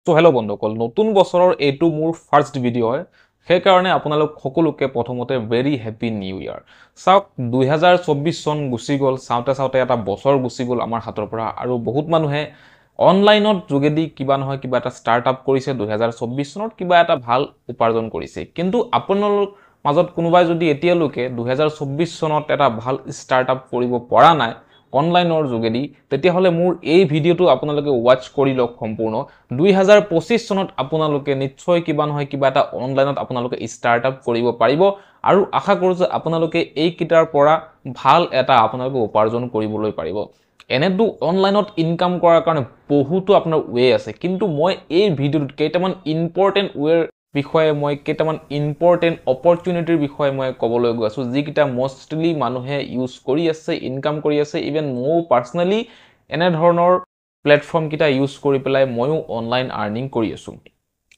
So hello' বন্ধুসকল, নতুন বছৰৰ এইটো মোৰ ফাৰ্ষ্ট ভিডিঅ' হয়। সেইকাৰণে আপোনালোক সকলোকে প্ৰথমতে ভেৰি হেপী নিউ ইয়াৰ। চাওক, 2024 চন গুচি গ'ল, চাওঁতে এটা বছৰ গুচি গ'ল আমাৰ হাতৰ পৰা। আৰু বহুত মানুহে অনলাইনত যোগেদি কিবা নহয় কিবা এটা ষ্টাৰ্টআপ কৰিছে, 2024 চনত কিবা এটা ভাল উপাৰ্জন কৰিছে। কিন্তু আপোনালোক মাজত কোনোবাই যদি এতিয়ালৈকে 2024 চনত এটা ভাল ষ্টাৰ্টআপ কৰিব পৰা নাই অনলাইনৰ যোগেদি, তেতিয়াহ'লে মোৰ এই ভিডিঅ'টো আপোনালোকে ৱাচ কৰি লওক সম্পূৰ্ণ। 2025 চনত আপোনালোকে নিশ্চয় কিবা নহয় কিবা এটা অনলাইনত আপোনালোকে ষ্টাৰ্টআপ কৰিব পাৰিব। আৰু আশা কৰোঁ যে আপোনালোকে এইকেইটাৰ পৰা ভাল এটা আপোনালোকে উপাৰ্জন কৰিবলৈ পাৰিব। এনেতো অনলাইনত ইনকাম কৰাৰ কাৰণে বহুতো আপোনাৰ ৱে আছে, কিন্তু মই এই ভিডিঅ'টোত কেইটামান ইম্পৰ্টেণ্ট ৱেৰ বিষয়ে কেইটামান ইম্পৰ্টেণ্ট অপৰচুনিটিৰ বিষয়ে মই ক'বলৈ গৈ আছোঁ, যিকেইটা মষ্টলি মানুহে ইউজ কৰি আছে, ইনকাম কৰি আছে। ইভেন ময়ো পাৰ্চনেলি এনেধৰণৰ প্লেটফৰ্ম কেইটা ইউজ কৰি পেলাই ময়ো অনলাইন আৰ্নিং কৰি আছোঁ।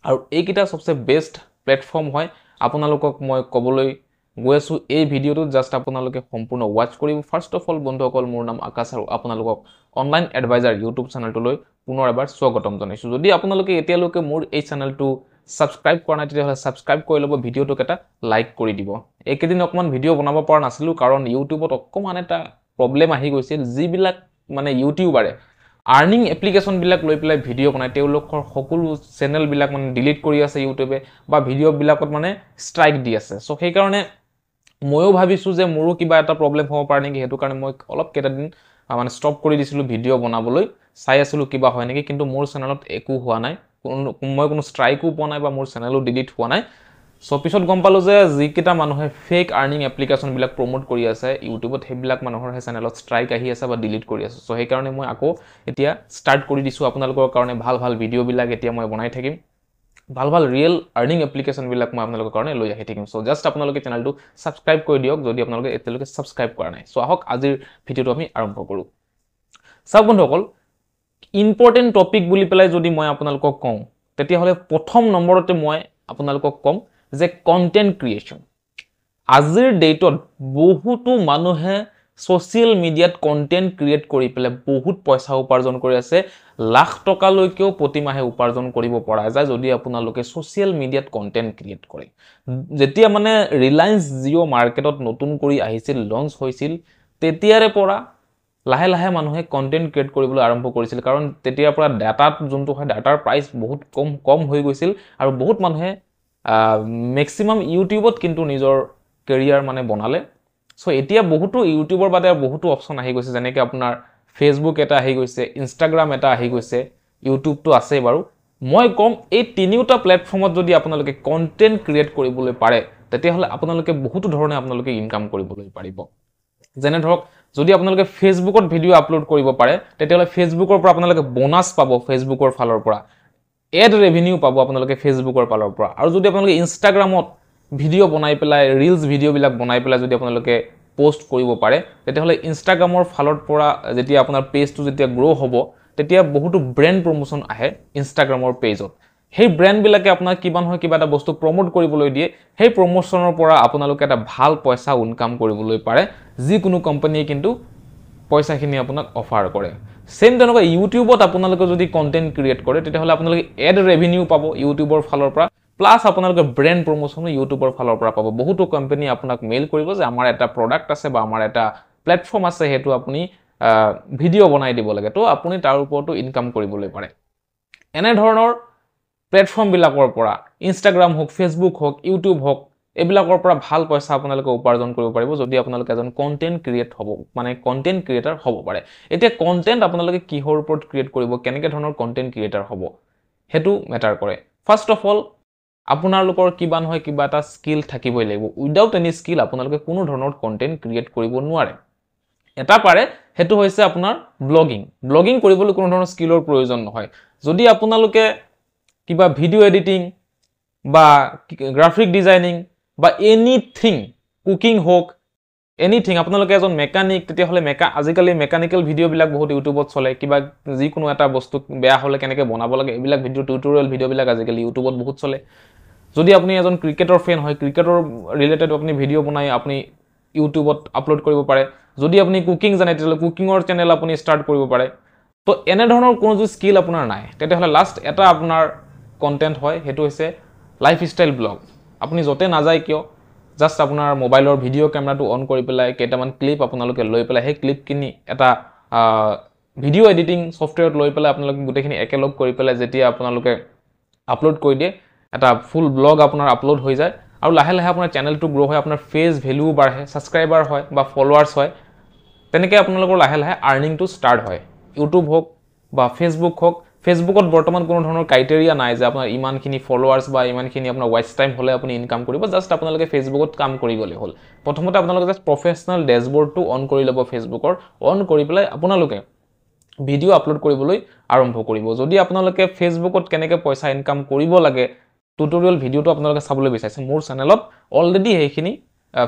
আৰু এইকেইটা সবচে বেষ্ট প্লেটফৰ্ম হয়। আপোনালোকক মই ক'বলৈ গৈ আছোঁ এই ভিডিঅ'টোত, জাষ্ট আপোনালোকে সম্পূৰ্ণ ৱাচ কৰিব। ফাৰ্ষ্ট অফ অল বন্ধুসকল, মোৰ নাম আকাশ আৰু আপোনালোকক অনলাইন এডভাইজাৰ ইউটিউব চেনেলটোলৈ পুনৰ এবাৰ স্বাগতম জনাইছোঁ। যদি আপোনালোকে এতিয়ালৈকে মোৰ এই চেনেলটো ছাবস্ক্ৰাইব কৰা নাই, তেতিয়াহ'লে ছাবস্ক্ৰাইব কৰি ল'ব, ভিডিঅ'টোক এটা লাইক কৰি দিব। এইকেইদিন অকণমান ভিডিঅ' বনাব পৰা নাছিলোঁ, কাৰণ ইউটিউবত অকণমান এটা প্ৰব্লেম আহি গৈছিল। যিবিলাক ইউটিউবাৰে আৰ্নিং এপ্লিকেশ্যনবিলাক লৈ পেলাই ভিডিঅ' বনায়, তেওঁলোকৰ সকলো চেনেলবিলাক ডিলিট কৰি আছে ইউটিউবে, বা ভিডিঅ'বিলাকত ষ্ট্ৰাইক দি আছে। চ' সেইকাৰণে ময়ো ভাবিছোঁ যে মোৰো কিবা এটা প্ৰব্লেম হ'ব পাৰে নেকি, সেইটো কাৰণে মই অলপ কেইটাদিন ষ্টপ কৰি দিছিলোঁ ভিডিঅ' বনাবলৈ, চাই আছিলোঁ কিবা হয় নেকি। কিন্তু মোৰ চেনেলত একো হোৱা নাই, মই কোনো ষ্ট্ৰাইকো পোৱা নাই বা মোৰ চেনেলো ডিলিট হোৱা নাই। চ' পিছত গম পালোঁ যে যিকেইটা মানুহে ফেক আৰ্নিং এপ্লিকেশ্যনবিলাক প্ৰমোট কৰি আছে ইউটিউবত, সেইবিলাক মানুহৰ সেই চেনেলত ষ্ট্ৰাইক আহি আছে বা ডিলিট কৰি আছে। চ' সেইকাৰণে মই আকৌ এতিয়া ষ্টাৰ্ট কৰি দিছোঁ আপোনালোকৰ কাৰণে ভাল ভিডিঅ'বিলাক এতিয়া মই বনাই থাকিম। ভাল ৰিয়েল আৰ্নিং এপ্লিকেশ্যনবিলাক মই আপোনালোকৰ কাৰণে লৈ আহি থাকিম। চ' জাষ্ট আপোনালোকে চেনেলটো ছাবস্ক্ৰাইব কৰি দিয়ক যদি আপোনালোকে এতিয়ালৈকে ছাবস্ক্ৰাইব কৰা নাই। চ' আহক আজিৰ ভিডিঅ'টো আমি আৰম্ভ কৰোঁ। চাওক বন্ধুসকল, ইম্পৰ্টেণ্ট টপিক বুলি পেলাই যদি মই আপোনালোকক কওঁ, তেতিয়াহ'লে প্ৰথম নম্বৰতে মই আপোনালোকক ক'ম যে কণ্টেণ্ট ক্ৰিয়েশ্যন। আজিৰ ডেটত বহুতো মানুহে ছ'চিয়েল মিডিয়াত কণ্টেণ্ট ক্ৰিয়েট কৰি পেলাই বহুত পইচা উপাৰ্জন কৰি আছে। লাখ টকালৈকেও প্ৰতিমাহে উপাৰ্জন কৰিব পৰা যায় যদি আপোনালোকে ছ'চিয়েল মিডিয়াত কণ্টেণ্ট ক্ৰিয়েট কৰে। যেতিয়া ৰিলায়েন্স জিঅ' মাৰ্কেটত নতুন কৰি আহিছিল, লঞ্চ হৈছিল, তেতিয়াৰে পৰা লাহে লাহে মানুহে কণ্টেণ্ট ক্ৰিয়েট কৰিবলৈ আৰম্ভ কৰিছিল। কাৰণ তেতিয়াৰ পৰা ডাটাত যোনটো হয়, ডাটাৰ প্ৰাইচ বহুত কম হৈ গৈছিল। আৰু বহুত মানুহে মেক্সিমাম ইউটিউবত কিন্তু নিজৰ কেৰিয়াৰ বনালে। চ' এতিয়া বহুতো ইউটিউবৰ বাদে বহুতো অপশ্যন আহি গৈছে, যেনেকৈ আপোনাৰ ফেচবুক এটা আহি গৈছে, ইনষ্টাগ্ৰাম এটা আহি গৈছে, ইউটিউবটো আছেই বাৰু। মই ক'ম এই তিনিওটা প্লেটফৰ্মত যদি আপোনালোকে কণ্টেণ্ট ক্ৰিয়েট কৰিবলৈ পাৰে, তেতিয়াহ'লে আপোনালোকে বহুতো ধৰণে আপোনালোকে ইনকাম কৰিবলৈ পাৰিব। যেনে ধৰক, যদি আপোনালোকে ফেচবুকত ভিডিঅ' আপলোড কৰিব পাৰে, তেতিয়াহ'লে ফেচবুকৰ পৰা আপোনালোকে বোনাছ পাব, ফেচবুকৰ ফালৰ পৰা এড ৰেভিনিউ পাব আপোনালোকে ফেচবুকৰ ফালৰ পৰা। আৰু যদি আপোনালোকে ইনষ্টাগ্ৰামত ভিডিঅ' বনাই পেলাই, ৰিলছ ভিডিঅ'বিলাক বনাই পেলাই যদি আপোনালোকে পোষ্ট কৰিব পাৰে, তেতিয়াহ'লে ইনষ্টাগ্ৰামৰ ফালৰ পৰা যেতিয়া আপোনাৰ পেজটো যেতিয়া গ্ৰ' হ'ব, তেতিয়া বহুতো ব্ৰেণ্ড প্ৰমোশ্যন আহে ইনষ্টাগ্ৰামৰ পেজত। সেই ব্ৰেণ্ডবিলাকে আপোনাক কিবা নহয় কিবা এটা বস্তু প্ৰমোট কৰিবলৈ দিয়ে। সেই প্ৰমোশ্যনৰ পৰা আপোনালোকে এটা ভাল পইচা ইনকাম কৰিবলৈ পাৰে। যিকোনো কোম্পানীয়ে কিন্তু পইচাখিনি আপোনাক অফাৰ কৰে। ছেম তেনেকুৱা ইউটিউবত আপোনালোকে যদি কণ্টেণ্ট ক্ৰিয়েট কৰে, তেতিয়াহ'লে আপোনালোকে এড ৰেভিনিউ পাব ইউটিউবৰ ফালৰ পৰা, প্লাছ আপোনালোকে ব্ৰেণ্ড প্ৰমোশ্যনো ইউটিউবৰ ফালৰ পৰা পাব। বহুতো কোম্পানী আপোনাক মেইল কৰিব যে আমাৰ এটা প্ৰডাক্ট আছে বা আমাৰ এটা প্লেটফৰ্ম আছে, সেইটো আপুনি ভিডিঅ' বনাই দিব লাগে, তো আপুনি তাৰ ওপৰতো ইনকাম কৰিবলৈ পাৰে। এনেধৰণৰ প্লেটফৰ্মবিলাকৰ পৰা, ইনষ্টাগ্ৰাম হওক, ফেচবুক হওক, ইউটিউব হওক, এইবিলাকৰ পৰা ভাল পইচা আপোনালোকে উপাৰ্জন কৰিব পাৰিব যদি আপোনালোকে এজন কণ্টেণ্ট ক্ৰিয়েট হ'ব, কণ্টেণ্ট ক্ৰিয়েটাৰ হ'ব পাৰে। এতিয়া কণ্টেণ্ট আপোনালোকে কিহৰ ওপৰত ক্ৰিয়েট কৰিব, কেনেকৈ ধৰণৰ কণ্টেণ্ট ক্ৰিয়েটাৰ হ'ব, সেইটো মেটাৰ কৰে। ফাৰ্ষ্ট অফ অল, আপোনালোকৰ কিবা নহয় কিবা এটা স্কিল থাকিবই লাগিব। উইদাউট এনি স্কিল আপোনালোকে কোনো ধৰণৰ কণ্টেণ্ট ক্ৰিয়েট কৰিব নোৱাৰে। এটা পাৰে, সেইটো হৈছে আপোনাৰ ব্লগিং। ব্লগিং কৰিবলৈ কোনো ধৰণৰ স্কিলৰ প্ৰয়োজন নহয়। যদি আপোনালোকে কিবা ভিডিঅ' এডিটিং বা গ্ৰাফিক ডিজাইনিং বা এনিথিং, কুকিং হওক, এনিথিং, আপোনালোকে এজন মেকানিক, তেতিয়াহ'লে আজিকালি মেকানিকেল ভিডিঅ'বিলাক বহুত ইউটিউবত চলে। কিবা যিকোনো এটা বস্তু বেয়া হ'লে কেনেকৈ বনাব লাগে, এইবিলাক টিউটৰিয়েল ভিডিঅ'বিলাক আজিকালি ইউটিউবত বহুত চলে। যদি আপুনি এজন ক্ৰিকেটৰ ফেন হয়, ক্ৰিকেটৰ ৰিলেটেড আপুনি ভিডিঅ' বনাই আপুনি ইউটিউবত আপলোড কৰিব পাৰে। যদি আপুনি কুকিং জানে, তেতিয়াহ'লে কুকিঙৰ চেনেল আপুনি ষ্টাৰ্ট কৰিব পাৰে। তো এনে ধৰণৰ কোনো যদি স্কিল আপোনাৰ নাই তেতিয়াহ'লে লাষ্ট এটা আপোনাৰ কন্টেন্ট হয় হেতু হৈছে লাইফষ্টাইল ব্লগ আপুনি যতে নাযায় কিয় জাস্ট আপোনাৰ মোবাইলৰ ভিডিঅ' কেমেৰাটো অন কৰি পেলাই কেইটামান ক্লিপ আপোনালোকে লৈ পেলাই সেই ক্লিপখিনি এটা ভিডিঅ' এডিটিং সফটৱেৰত লৈ পেলাই আপোনালোকে গোটেইখিনি একেলগ কৰি পেলাই যেতিয়া আপোনালোকে আপলোড কৰি দিয়ে এটা ফুল ব্লগ আপোনাৰ আপলোড হৈ যায় আৰু লাহে লাহে আপোনাৰ চেনেলটো গ্ৰো হয় আপোনাৰ ফেজ ভ্যালু বাঢ়ে সাবস্ক্ৰাইবাৰ হয় বা ফলোৱাৰ্স হয় তেনেকৈ আপোনালোকৰ লাহে লাহে আৰ্নিংটো ষ্টাৰ্ট হয় ইউটিউব হোক বা ফেসবুক হোক ফেসবুকত বৰ্তমান কোনো ধৰণৰ ক্ৰাইটেৰিয়া নাই যে আপোনাৰ ইমানখিনি ফলোৱাৰ্স বা ইমানখিনি আপোনাৰ ওয়াচ টাইম হলে আপুনি ইনকাম কৰিব জাস্ট আপোনালোকে ফেসবুকত কাম কৰি গলে হল প্ৰথমতে আপোনালোকে জাস্ট প্ৰফেশনাল ড্যাশবোৰ্ডটো অন কৰি ল'ব ফেসবুকৰ অন কৰি পেলাই আপোনালোকে ভিডিঅ' আপলোড কৰিবলৈ আৰম্ভ কৰিব যদি আপোনালোকে ফেসবুকত কেনেকৈ পইচা ইনকাম কৰিব লাগে টিউটোৰিয়েল ভিডিঅ'টো আপোনালোকে চাবলৈ বিচাৰিছে মোৰ চেনেলত অলৰেডি সেইখিনি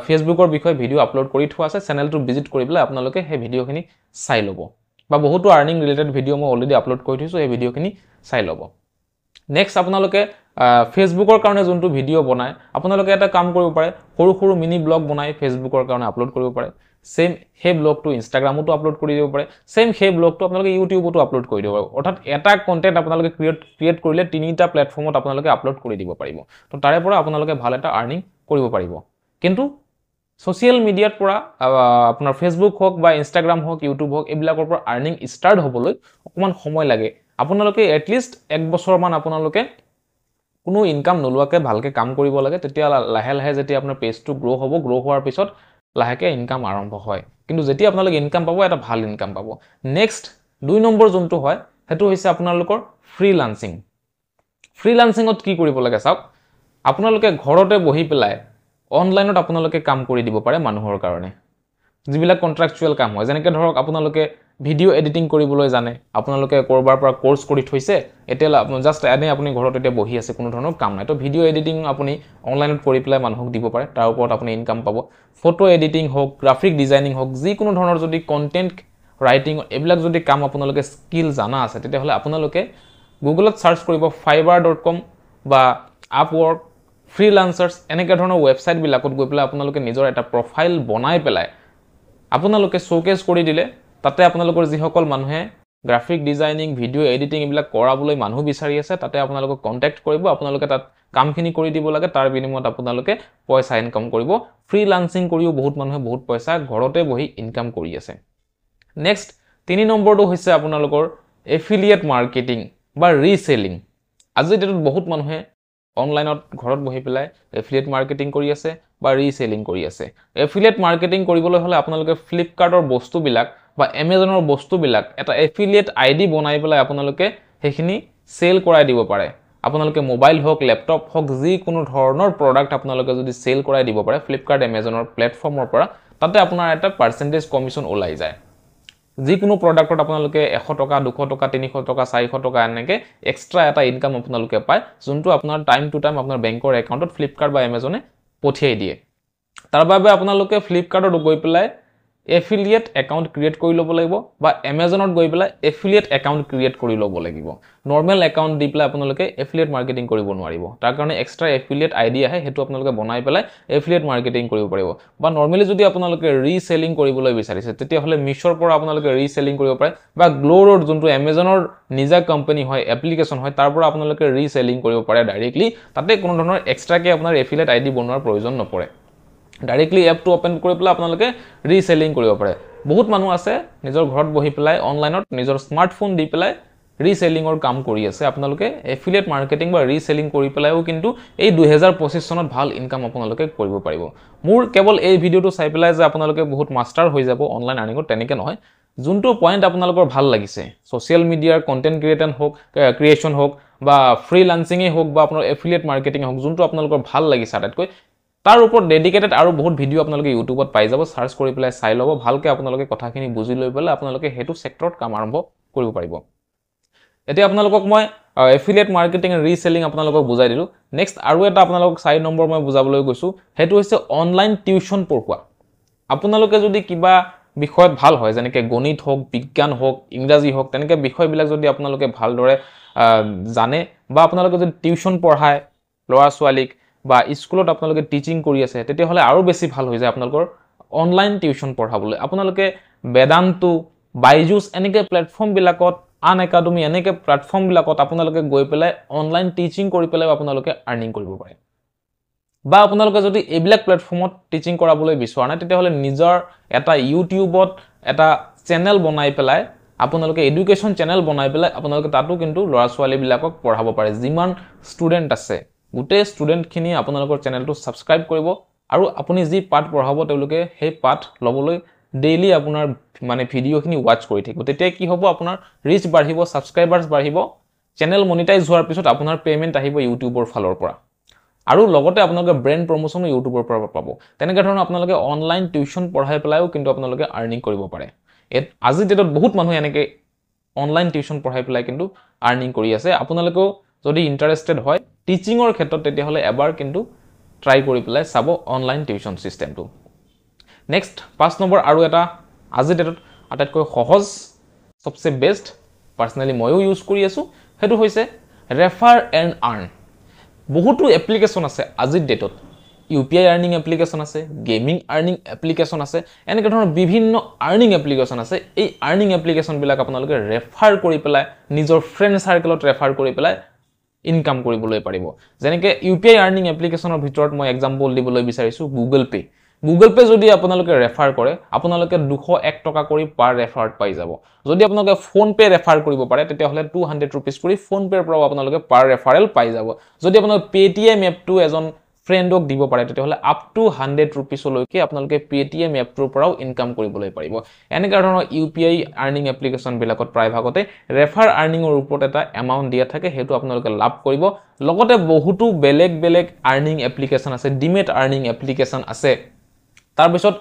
ফেসবুকৰ বিষয়ে ভিডিঅ' আপলোড কৰি থোৱা আছে চেনেলটো ভিজিট কৰি পেলাই আপোনালোকে সেই ভিডিঅ'খিনি চাই ল'ব বা বহুতো আৰ্নিং ৰিলেটেড ভিডিঅ' মই অলৰেডি আপলোড কৰি থৈছো এই ভিডিঅ'খিনি চাই ল'ব নেক্সট আপোনালোকে ফেসবুকৰ কাৰণে যোনটো ভিডিঅ' বনায় আপোনালোকে এটা কাম কৰিব পাৰে সৰু সৰু মিনি ব্লগ বনাই ফেসবুকৰ কাৰণে আপলোড কৰিব পাৰে সেম হে ব্লগটো ইনষ্টাগ্ৰামতো আপলোড কৰি দিব পাৰে সেম হে ব্লগটো আপোনালোকে ইউটিউবতো আপলোড কৰি দিব পাৰে অৰ্থাৎ এটা কন্টেন্ট আপোনালোকে ক্ৰিয়েট কৰিলে তিনিটা প্ল্যাটফৰ্মত আপোনালোকে আপলোড কৰি দিব পাৰিব তো তাৰে পৰা আপোনালোকে ভাল এটা আৰ্নিং কৰিব পাৰিব কিন্তু সোশ্যাল মিডিয়াৰ পৰা আপোনাৰ ফেসবুক হোক বা ইনষ্টাগ্ৰাম হোক ইউটিউব হোক এইবিলাকৰ পৰা আৰ্নিং ষ্টাৰ্ট হ'বলৈ অকমান সময় লাগে আপোনালোকে এটলিষ্ট এক বছৰ মান আপোনালোকে কোনো ইনকাম নলুৱাকে ভালকে কাম কৰিব লাগে তেতিয়া লাহে লাহে যেতিয়া আপোনাৰ পেজটো গ্ৰো হ'ব গ্ৰো হোৱাৰ পিছত লাহেকে ইনকাম আৰম্ভ হয় কিন্তু যেতিয়া আপোনালোকে ইনকাম পাব এটা ভাল ইনকাম পাব নেক্সট 2 নম্বৰ যোনটো হয় হেতু হৈছে আপোনালোকৰ ফ্ৰীলান্সিংত কি কৰিব লাগে চাওক আপোনালোকে ঘৰতে বহি পেলাই অনলাইনত আপোনালোকে কাম কৰি দিব পাৰে মানুহৰ কাৰণে যিবিলাক কন্ট্ৰাকচুৱেল কাম হয় যেনেকৈ ধৰক আপোনালোকে ভিডিঅ' এডিটিং কৰিবলৈ জানে আপোনালোকে কৰবাৰ পৰা কোৰ্স কৰি থৈছে এতিয়া জাস্ট এনে আপুনি ঘৰত এতিয়া বহি আছে কোনো ধৰণৰ কাম নাই তো ভিডিঅ' এডিটিং আপুনি অনলাইনত কৰি পেলাই মানুহক দিব পাৰে তাৰ ওপৰত আপুনি ইনকাম পাব ফটো এডিটিং হোক গ্ৰাফিক ডিজাইনিং হোক যি কোনো ধৰণৰ যদি কন্টেন্ট ৰাইটিং এইবিলাক যদি কাম আপোনালোকে স্কিল জানা আছে তেতিয়াহলে আপোনালোকে গুগলত সাৰ্চ কৰিব fiverr.com বা upwork ফ্ৰীলান্সাৰ্স এনেকা ধৰণৰ ওয়েবসাইট বিলাকত গৈ পেলাই আপোনালোকে নিজৰ এটা প্ৰফাইল বনাই পেলাই আপোনালোকে শোকেস কৰি দিলে তাতে আপোনালোকৰ যিসকল মানুহে গ্ৰাফিক ডিজাইনিং ভিডিঅ' এডিটিং এইবিলাক কৰাবলৈ মানুহ বিচাৰি আছে তাতে আপোনালোকক কন্টাক্ট কৰিব আপোনালোকে তাত কামখিনি কৰি দিব লাগে তাৰ বিনিময়ত আপোনালোকে পইচা ইনকাম কৰিব ফ্ৰীলান্সিং কৰিও বহুত মানুহে বহুত পইচা ঘৰতে বহি ইনকাম কৰি আছে নেক্সট 3 নম্বৰটো হৈছে আপোনালোকৰ এফিলিয়েট মাৰ্কেটিং বা ৰিসেলিং আজি ডেটত বহুত মানুহে অনলাইনত ঘৰত বহি পেলাই এফিলিয়েট মাৰ্কেটিং কৰি আছে বা ৰিসেলিং কৰি আছে এফিলিয়েট মাৰ্কেটিং কৰিবলৈ হলে আপোনালোকে ফ্লিপকাৰ্টৰ বস্তুবিলাক বা এমাজনৰ বস্তুবিলাক এটা এফিলিয়েট আইডি বনাই পেলাই আপোনালোকে হেখিনি সেল কৰাই দিব পাৰে আপোনালোকে মোবাইল হোক ল্যাপটপ হোক যি কোনো ধৰণৰ প্ৰডাক্ট আপোনালোকে যদি সেল কৰাই দিব পাৰে ফ্লিপকাৰ্ট এমাজনৰ প্ল্যাটফৰ্মৰ পৰা তাতে আপোনাৰ এটা পাৰ্সেন্টেজ কমিশন ওলাই যায় যি কোনো প্ৰডাক্টত আপোনালোকে 100 টকা 200 টকা 300 টকা 400 টকা এনেকে এক্সট্ৰা এটা ইনকাম আপোনালোকে পায় যোনটো আপোনাৰ টাইম টু টাইম আপোনাৰ বেংকৰ একাউণ্টত ফ্লিপকাৰ্ট বা এমাজনে পঠিয়াই দিয়ে তাৰ বাবে আপোনালোকে ফ্লিপকাৰ্টত গৈ পেলাই এফিলিয়েট একাউণ্ট ক্ৰিয়েট কৰি ল'ব লাগিব বা এমাজনত গৈ পেলাই এফিলিয়েট একাউণ্ট ক্ৰিয়েট কৰি ল'ব লাগিব নৰমাল একাউণ্ট দি পেলাই আপোনালোকে এফিলিয়েট মাৰ্কেটিং কৰিব নোৱাৰিব তাৰ কাৰণে এক্সট্ৰা এফিলিয়েট আইডি আহে হেতু আপোনালোকে বনাই পেলাই এফিলিয়েট মাৰ্কেটিং কৰিব পাৰিব বা নৰমালি যদি আপোনালোকে ৰিসেলিং কৰিবলৈ বিচাৰিছে তেতিয়া হলে মিছৰ পৰা আপোনালোকে ৰিসেলিং কৰিব পাৰে বা গ্লোৰৰ যোনটো এমাজনৰ নিজা কোম্পানী হয় এপ্লিকেশন হয় তাৰ পৰা আপোনালোকে ৰিসেলিং কৰিব পাৰে ডাইৰেক্টলি তাতে কোনো ধৰণৰ এক্সট্ৰাকে আপোনাৰ এফিলিয়েট আইডি বনোৱাৰ প্ৰয়োজন নপৰে ডাইৰেক্টলি এপটো ওপেন কৰি পেলাই আপোনালোকে ৰিসেলিং কৰিব পাৰে বহুত মানুহ আছে নিজৰ ঘৰত বহি পেলাই অনলাইনত নিজৰ স্মাৰ্টফোন দি পেলাই ৰিসেলিংৰ কাম কৰি আছে আপোনালোকে এফিলিয়েট মাৰ্কেটিং বা ৰিসেলিং কৰি পেলাইও কিন্তু এই 2025 চনত ভাল ইনকাম আপোনালোকে কৰিব পাৰিব মোৰ কেৱল এই ভিডিওটো চাই পেলাই যে আপোনালোকে বহুত মাষ্টাৰ হৈ যাব অনলাইন আৰ্নিংত তেনেকে নহয় যোনটো পইণ্ট আপোনালোকৰ ভাল লাগিছে সোশ্যাল মিডিয়াৰ কন্টেন্ট ক্ৰিয়েচন হোক বা ফ্ৰীলান্সিং হোক বা আপোনাৰ এফিলিয়েট মাৰ্কেটিং হোক যোনটো আপোনালোকৰ ভাল লাগিছে আটাইতকৈ তাৰ ওপৰত ডেডিকেটেড আৰু বহুত ভিডিও আপোনালোকে ইউটিউবত পাই যাব সাৰ্চ কৰি পেলাই চাই ল'ব ভালকে আপোনালোকে কথাখিনি বুজি লৈ পেলাই আপোনালোকে হেতু সেক্টৰত কাম আৰম্ভ কৰিব পাৰিব এতিয়া আপোনালোকক মই এফিলিয়েট মাৰ্কেটিং ৰিসেলিং আপোনালোকক বুজাই দিলো নেক্সট আৰু এটা আপোনালোকক 4 নম্বৰ মই বুজাবলৈ গৈছো হেতু হৈছে অনলাইন টিউশন পঢ়ুৱা আপোনালোকে যদি কিবা বিষয়ত ভাল হয় যেনেকৈ গণিত হোক বিজ্ঞান হোক ইংৰাজী হোক তেনেকৈ বিষয়বিলাক যদি আপোনালোকে ভালদৰে জানে বা আপোনালোকে যদি টিউশন পঢ়ায় ল'ৰা ছোৱালীক বা স্কুলত আপোনালোকে টিচিং কৰি আছে তেতিয়া হলে আৰু বেছি ভাল হৈ যায় আপোনালোকৰ অনলাইন টিউশন পঢ়াবলৈ আপোনালোকে বেদান্ত বাইজুস এনেকে প্ল্যাটফৰ্ম বিলাকত আন একাডেমি এনেকে প্লেটফৰ্মবিলাকত আপোনালোকে গৈ পেলাই অনলাইন টিচিং কৰি পেলাই আপোনালোকে আৰ্নিং কৰিব পাৰে বা আপোনালোকে যদি এইবিলাক প্লেটফৰ্মত টিচিং কৰাবলৈ বিচৰা নাই তেতিয়াহ'লে নিজৰ এটা ইউটিউবত এটা চেনেল বনাই পেলাই আপোনালোকে এডুকেশ্যন চেনেল বনাই পেলাই আপোনালোকে তাতো কিন্তু ল'ৰা ছোৱালীবিলাকক পঢ়াব পাৰে যিমান ষ্টুডেণ্ট আছে গোটেই ষ্টুডেণ্টখিনি আপোনালোকৰ চেনেলটো ছাবস্ক্ৰাইব কৰিব আৰু আপুনি যি পাঠ পঢ়াব তেওঁলোকে সেই পাঠ ল'বলৈ ডেইলি আপোনাৰ মানে ভিডিঅ'খিনি ৱাচ কৰি থাকিব তেতিয়া কি হ'ব আপোনাৰ ৰিচ বাঢ়িব ছাবস্ক্ৰাইবাৰ্ছ বাঢ়িব চেনেল মনিটাইজ হোৱাৰ পিছত আপোনাৰ পে'মেণ্ট আহিব ইউটিউবৰ ফালৰ পৰা আৰু লগতে আপোনালোকে ব্ৰেণ্ড প্ৰমোশ্যনো ইউটিউবৰ পৰা পাব তেনেকৈ ধৰণৰ আপোনালোকে অনলাইন টিউশ্যন পঢ়াই পেলাইও কিন্তু আপোনালোকে আৰ্নিং কৰিব পাৰে আজিৰ ডেটত বহুত মানুহে এনেকৈ অনলাইন টিউশ্যন পঢ়াই পেলাই কিন্তু আৰ্নিং কৰি আছে আপোনালোকেও যদি ইণ্টাৰেষ্টেড হয় টিচিঙৰ ক্ষেত্ৰত তেতিয়াহ'লে এবাৰ কিন্তু ট্ৰাই কৰি পেলাই চাব অনলাইন টিউশ্যন ছিষ্টেমটো নেক্সট 5 নম্বৰ আৰু এটা আজিৰ ডেটত আটাইতকৈ সহজ সবচে বেষ্ট পাৰ্চনেলি ময়ো ইউজ কৰি আছোঁ সেইটো হৈছে ৰেফাৰ এণ্ড আৰ্ন বহুতো এপ্লিকেশ্যন আছে আজিৰ ডেটত UPI আৰ্নিং এপ্লিকেশ্যন আছে গেমিং আৰ্নিং এপ্লিকেশ্যন আছে এনেকৈ ধৰণৰ বিভিন্ন আৰ্নিং এপ্লিকেশ্যন আছে এই আৰ্নিং এপ্লিকেশ্যনবিলাক আপোনালোকে ৰেফাৰ কৰি পেলাই নিজৰ ফ্ৰেণ্ড চাৰ্কেলত ৰেফাৰ কৰি পেলাই ইনকাম কৰিবলৈ পাৰিব যেনেকৈ UPI আৰ্নিং এপ্লিকেশ্যনৰ ভিতৰত মই এক্সাম্পল দিবলৈ বিচাৰিছোঁ গুগল পে যদি আপোনালোকে ৰেফাৰ কৰে আপোনালোকে 201 টকা কৰি পাৰ ৰেফাৰত পাই যাব যদি আপোনালোকে ফোন পে ৰেফাৰ কৰিব পাৰে তেতিয়াহ'লে 200 रुपीस কৰি ফোন পেৰ পৰা আপোনালোকে পাৰ ৰেফাৰেল পাই যাব যদি আপোনালোকে Paytm এপটো এজন ফ্ৰেণ্ডক দিব পাৰে তেতিয়াহ'লে আপ টু 100 रुपीस লৈকে আপোনালোকে Paytm এপটোৰ পৰাও ইনকাম কৰিবলৈ পাৰিব এনেকুৱা ধৰণৰ UPI আৰ্নিং এপ্লিকেশ্যন বিলাকত প্ৰায়ভাগতে ৰেফাৰ আৰ্নিঙৰ ওপৰত এটা এমাউণ্ট দিয়া থাকে হেতু আপোনালোকে লাভ কৰিব লগতে বহুতো বেলেগ বেলেগ আৰ্নিং এপ্লিকেশ্যন আছে ডিমেট আৰ্নিং এপ্লিকেশ্যন আছে তাৰপিছত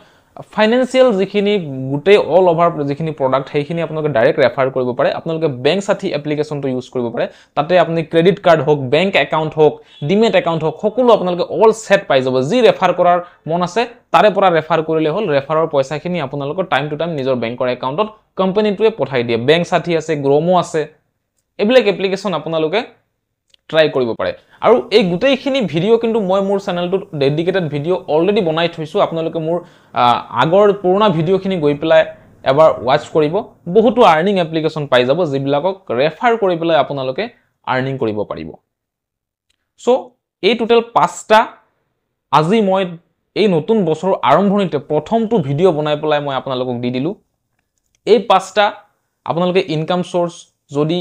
ফাইনান্সিয়াল যিখিনি গুটেই অল ওভাৰ যিখিনি প্ৰডাক্ট সেইখিনি আপোনালোকে ডাইৰেক্ট ৰেফাৰ কৰিব পাৰে আপোনালোকে বেংক সাথী এপ্লিকেশ্যনটো ইউজ কৰিব পাৰে তাতে আপুনি ক্ৰেডিট কাৰ্ড হওক বেংক একাউণ্ট হওক ডিমেট একাউণ্ট হওক সকলো আপোনালোকে অল সেট পাই যাব যি ৰেফাৰ কৰাৰ মন আছে তাৰে পৰা ৰেফাৰ কৰিলে হ'ল ৰেফাৰৰ পইচাখিনি আপোনালোকৰ টাইম টু টাইম নিজৰ বেংকৰ একাউণ্টত কোম্পানীটোৱে পঠাই দিয়ে বেংক সাথী আছে গ্ৰোমো আছে এইবিলাক এপ্লিকেশ্যন আপোনালোকে ট্ৰাই কৰিব পাৰে আৰু এই গুটেইখিনি ভিডিও কিন্তু মই মোৰ চেনেলটোত ডেডিকেটেড ভিডিও অলৰেডি বনাই থৈছো আপোনালোকে মোৰ আগৰ পুৰণা ভিডিওখিনি গৈ পেলাই এবাৰ ওয়াচ কৰিব বহুতো আৰ্নিং এপ্লিকেশ্যন পাই যাব যিবিলাকক ৰেফাৰ কৰি পেলাই আপোনালোকে আৰ্নিং কৰিব পাৰিব সো এই টোটাল 5টা আজি মই এই নতুন বছৰৰ আৰম্ভণিতে প্ৰথমটো ভিডিও বনাই পেলাই মই আপোনালোকক দি দিলো এই 5টা আপোনালোকে ইনকাম সোৰ্স যদি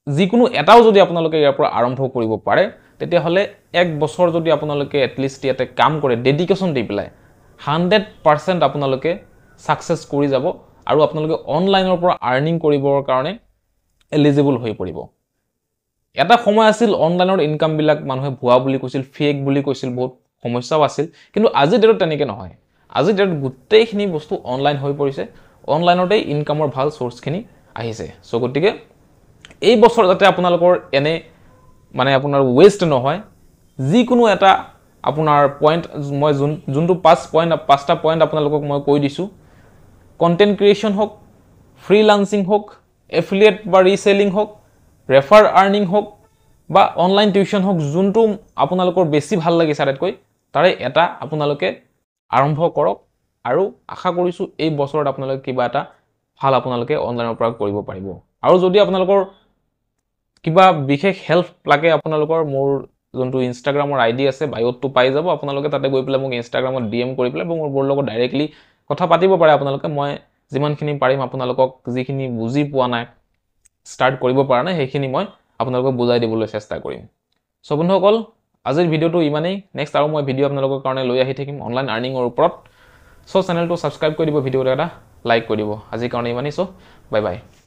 যিকোনো এটাও যদি আপোনালোকে ইয়াৰ পৰা আৰম্ভ কৰিব পাৰে তেতিয়াহ'লে এক বছৰ যদি আপোনালোকে এটলিষ্ট ইয়াতে কাম কৰে ডেডিকেশ্যন দি পেলাই 100% আপোনালোকে সাকসেস কৰি যাব আৰু আপোনালোকে অনলাইনৰ পৰা আৰ্নিং কৰিবৰ কাৰণে এলিজিবল হৈ পৰিব এটা সময় আছিল অনলাইনৰ ইনকাম বিলাক মানুহে ভুৱা বুলি কৈছিল ফেক বুলি কৈছিল বহুত সমস্যাও আছিল কিন্তু আজি ডেটত তেনেকে নহয় আজি ডেটত গুটেইখিনি বস্তু অনলাইন হৈ পৰিছে অনলাইনতে ইনকামৰ ভাল সোৰ্সখিনি আহিছে সো গতিকে এই বছৰ যাতে আপোনালোকৰ এনে মানে আপোনাৰ ওয়েস্ট নহয় যিকোনো এটা আপোনাৰ পইণ্ট মই যোনটো 5টা পইণ্ট আপোনালোকক মই কৈ দিছো কন্টেন্ট ক্ৰিয়েচন হওক ফ্ৰীলান্সিং হওক এফিলিয়েট বা ৰিসেলিং হওক ৰেফাৰ আৰ্নিং হওক বা অনলাইন টিউশ্যন হওক যোনটো আপোনালোকৰ বেছি ভাল লাগিছে আটাইতকৈ তাৰে এটা আপোনালোকে আৰম্ভ কৰক আৰু আশা কৰিছো এই বছৰত আপোনালোকে কিবা এটা ভাল আপোনালোকে অনলাইনৰ পৰা কৰিব পাৰিব আৰু যদি আপোনালোকৰ কিবা বিশেষ হেল্প লাগে আপোনালোকৰ মোৰ যোনটো ইনষ্টাগ্ৰামৰ আইডি আছে বায়োটো পাই যাব আপোনালোকে তাতে গৈ পেলাই মোক ইনষ্টাগ্ৰামত ডিএম কৰি পেলাই মোৰ লগত ডাইৰেক্টলি কথা পাতিব পাৰে আপোনালোকে মই যিমানখিনি পাৰিম আপোনালোকক যিখিনি বুজি পোৱা নাই ষ্টাৰ্ট কৰিব পৰা নাই সেইখিনি মই আপোনালোকক বুজাই দিবলৈ চেষ্টা কৰিম সো বন্ধুসকল আজিৰ ভিডিওটো ইমানেই নেক্সট আৰু মই ভিডিও আপোনালোকৰ কাৰণে লৈ আহি থাকিম অনলাইন আৰ্নিঙৰ ওপৰত সো চেনেলটো সাবস্ক্ৰাইব কৰি দিব ভিডিওটো এটা লাইক কৰি দিব আজিৰ কাৰণে ইমানেই সো বাই বাই